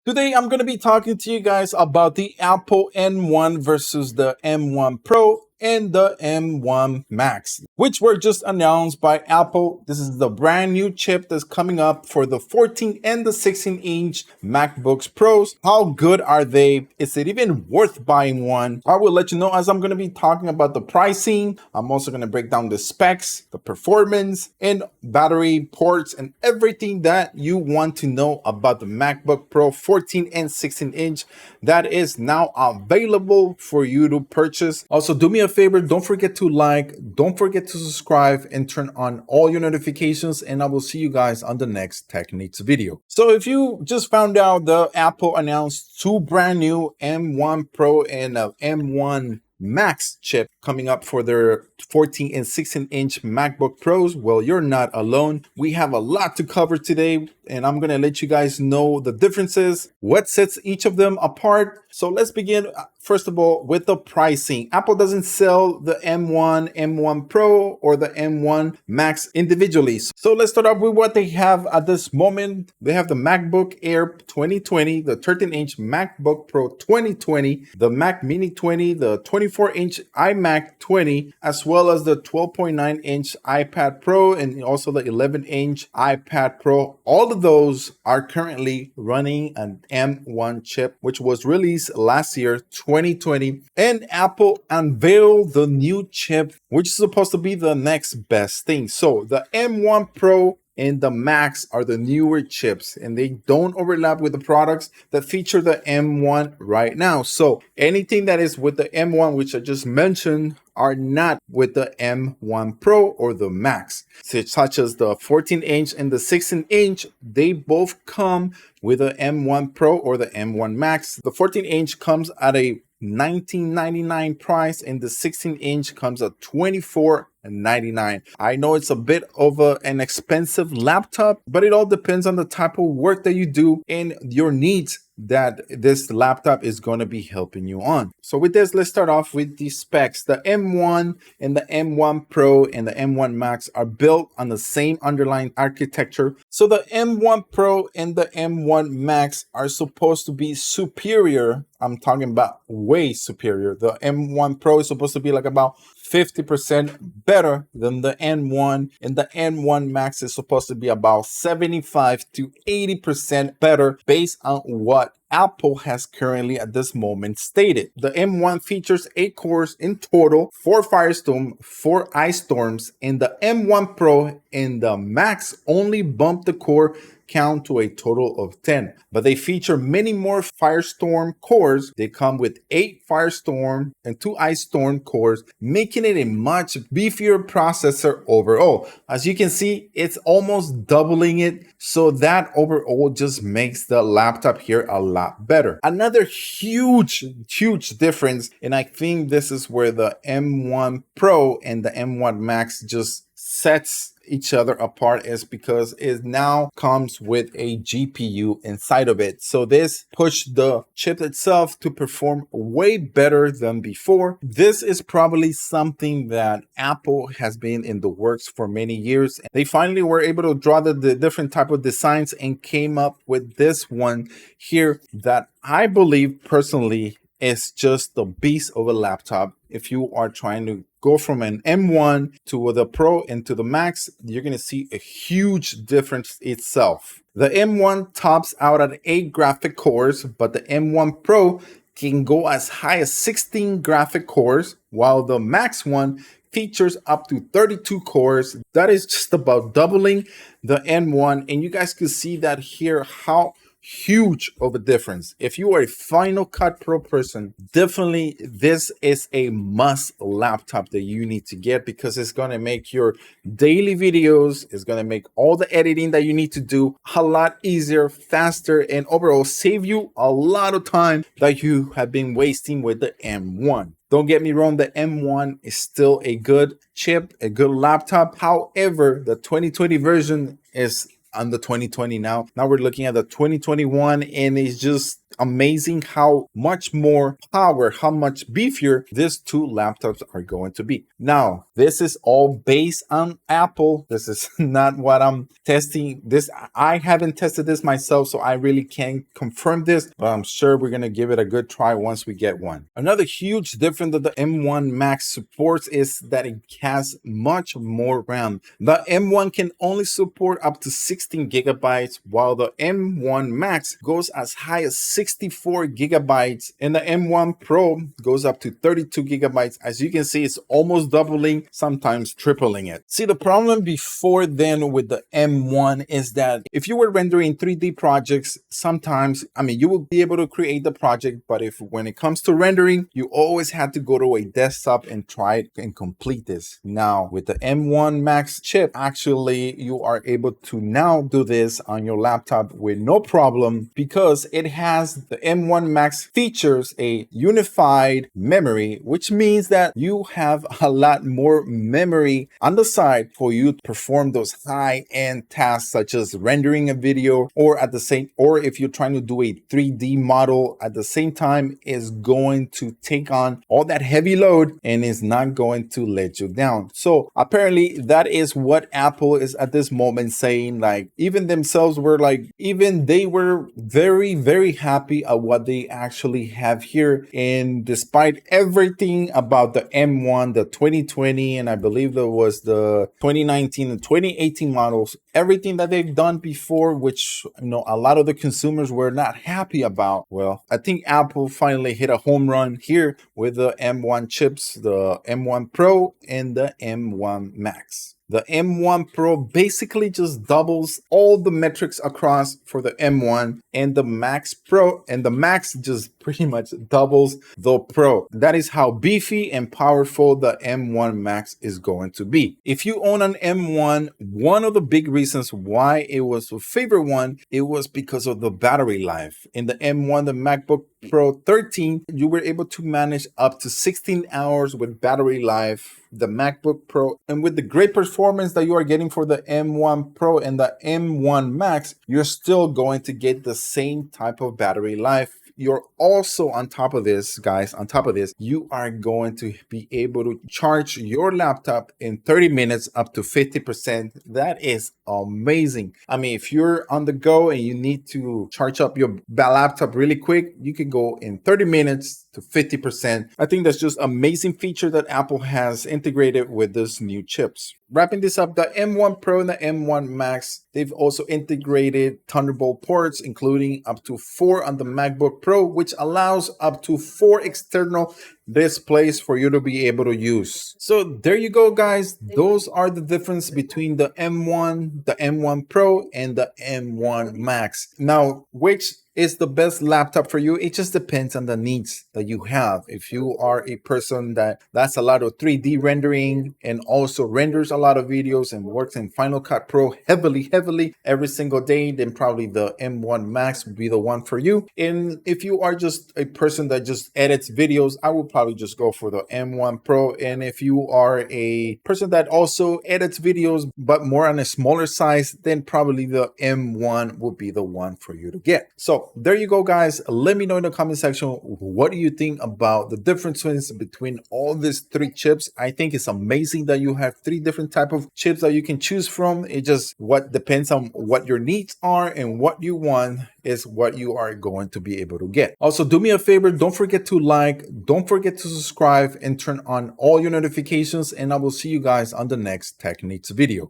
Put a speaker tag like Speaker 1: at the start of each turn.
Speaker 1: Today, I'm going to be talking to you guys about the Apple M1 versus the M1 Pro and the M1 Max, which were just announced by Apple. This is the brand new chip that's coming up for the 14 and the 16-inch MacBooks Pros. How good are they? Is it even worth buying one? I will let you know as I'm going to be talking about the pricing. I'm also going to break down the specs, the performance, and battery ports, and everything that you want to know about the MacBook Pro 14 and 16-inch that is now available for you to purchase. Also, do me a favor, don't forget to like, don't forget to subscribe, and turn on all your notifications, and I will see you guys on the next Tech Needs video. So if you just found out, the Apple announced two brand new M1 Pro and M1 Max chip coming up for their 14 and 16-inch MacBook Pros. Well, you're not alone. We have a lot to cover today, and I'm going to let you guys know the differences, what sets each of them apart. So let's begin, first of all, with the pricing. Apple doesn't sell the M1, M1 Pro, or the M1 Max individually. So let's start off with what they have at this moment. They have the MacBook Air 2020, the 13-inch MacBook Pro 2020, the Mac Mini 20, the 24-inch iMac 20, as well as the 12.9-inch iPad Pro and also the 11-inch iPad Pro. All of those are currently running an M1 chip, which was released last year, 2020, and Apple unveiled the new chip, which is supposed to be the next best thing. So the M1 Pro and the Max are the newer chips, and they don't overlap with the products that feature the M1 right now. So anything that is with the M1, which I just mentioned, are not with the M1 Pro or the Max, such as the 14-inch and the 16-inch. They both come with the M1 Pro or the M1 Max. The 14-inch comes at a $19.99 price, and the 16-inch comes at $24.99. I know it's a bit of an expensive laptop, but it all depends on the type of work that you do and your needs that this laptop is going to be helping you on. So with this, let's start off with the specs. The M1 and the M1 Pro and the M1 Max are built on the same underlying architecture. So the M1 Pro and the M1 Max are supposed to be superior. I'm talking about way superior. The M1 Pro is supposed to be like about 50% better than the M1, and the M1 Max is supposed to be about 75 to 80% better based on what Apple has currently at this moment stated. The M1 features 8 cores in total, 4 Firestorm, 4 Ice Storms, and the M1 Pro and the Max only bump the core count to a total of 10, but they feature many more Firestorm cores. They come with 8 Firestorm and 2 Ice Storm cores, making it a much beefier processor overall. As you can see, it's almost doubling it, so that overall just makes the laptop here a lot better. Another huge difference, and I think this is where the M1 Pro and the M1 Max just sets each other apart, is because it now comes with a GPU inside of it. So this pushed the chip itself to perform way better than before. This is probably something that Apple has been in the works for many years. They finally were able to draw the different type of designs and came up with this one here that I believe personally is just the beast of a laptop. If you are trying to go from an M1 to the Pro and to the Max, you're going to see a huge difference itself. The M1 tops out at 8 graphic cores, but the M1 Pro can go as high as 16 graphic cores, while the Max one features up to 32 cores. That is just about doubling the M1, and you guys can see that here, how huge of a difference. If you are a Final Cut Pro person, definitely this is a must laptop that you need to get, because it's going to make your daily videos, it's going to make all the editing that you need to do a lot easier, faster, and overall save you a lot of time that you have been wasting with the M1. Don't get me wrong, the M1 is still a good chip, a good laptop. However, the 2020 version is on the 2020 now. Now we're looking at the 2021, and it's just amazing how much more power, how much beefier these two laptops are going to be. Now, this is all based on Apple. This is not what I'm testing. I haven't tested this myself, so I really can't confirm this, but I'm sure we're going to give it a good try once we get one. Another huge difference that the M1 Max supports is that it has much more RAM. The M1 can only support up to 16 gigabytes, while the M1 Max goes as high as 64 gigabytes, and the M1 Pro goes up to 32 gigabytes. As you can see, it's almost doubling, sometimes tripling it. See, the problem before then with the M1 is that if you were rendering 3D projects, sometimes, you will be able to create the project, but when it comes to rendering, you always had to go to a desktop and try it and complete this. Now, with the M1 Max chip, actually, you are able to now do this on your laptop with no problem, because it has the M1 Max features a unified memory, which means that you have a lot more memory on the side for you to perform those high-end tasks such as rendering a video, or if you're trying to do a 3D model at the same time, is going to take on all that heavy load and is not going to let you down. So apparently that is what Apple is at this moment saying. Like, even themselves were like, even they were very, very happy at what they actually have here. And despite everything about the M1, the 2020, and I believe there was the 2019 and 2018 models, everything that they've done before, which a lot of the consumers were not happy about. Well, I think Apple finally hit a home run here with the M1 chips, the M1 Pro and the M1 Max. The M1 Pro basically just doubles all the metrics across for the M1, and the Max Pro and the Max just pretty much doubles the Pro. That is how beefy and powerful the M1 Max is going to be. If you own an M1, one of the big reasons why it was a favorite one, it was because of the battery life. In the M1, the MacBook Pro 13, you were able to manage up to 16 hours with battery life. The MacBook Pro, and with the great performance that you are getting for the M1 Pro and the M1 Max, you're still going to get the same type of battery life. You're also, on top of this, guys, you are going to be able to charge your laptop in 30 minutes up to 50%. That is amazing. If you're on the go and you need to charge up your laptop really quick, you can go in 30 minutes to 50%. I think that's just amazing feature that Apple has integrated with these new chips. Wrapping this up, the M1 Pro and the M1 Max, they've also integrated Thunderbolt ports, including up to 4 on the MacBook Pro, which allows up to 4 external displays for you to be able to use. So there you go, guys. Those are the difference between the M1, the M1 Pro, and the M1 Max. Now, which is the best laptop for you? It just depends on the needs that you have. If you are a person that does a lot of 3D rendering and also renders a lot of videos and works in Final Cut Pro heavily every single day, then probably the M1 Max would be the one for you. And if you are just a person that just edits videos, I would probably just go for the M1 Pro. And if you are a person that also edits videos but more on a smaller size, then probably the M1 would be the one for you to get. So there you go, guys. Let me know in the comment section, what do you think about the differences between all these 3 chips? I think it's amazing that you have 3 different type of chips that you can choose from. It just what depends on what your needs are, and what you want is what you are going to be able to get. Also, do me a favor, don't forget to like, don't forget to subscribe, and turn on all your notifications, and I will see you guys on the next Tech Needs video.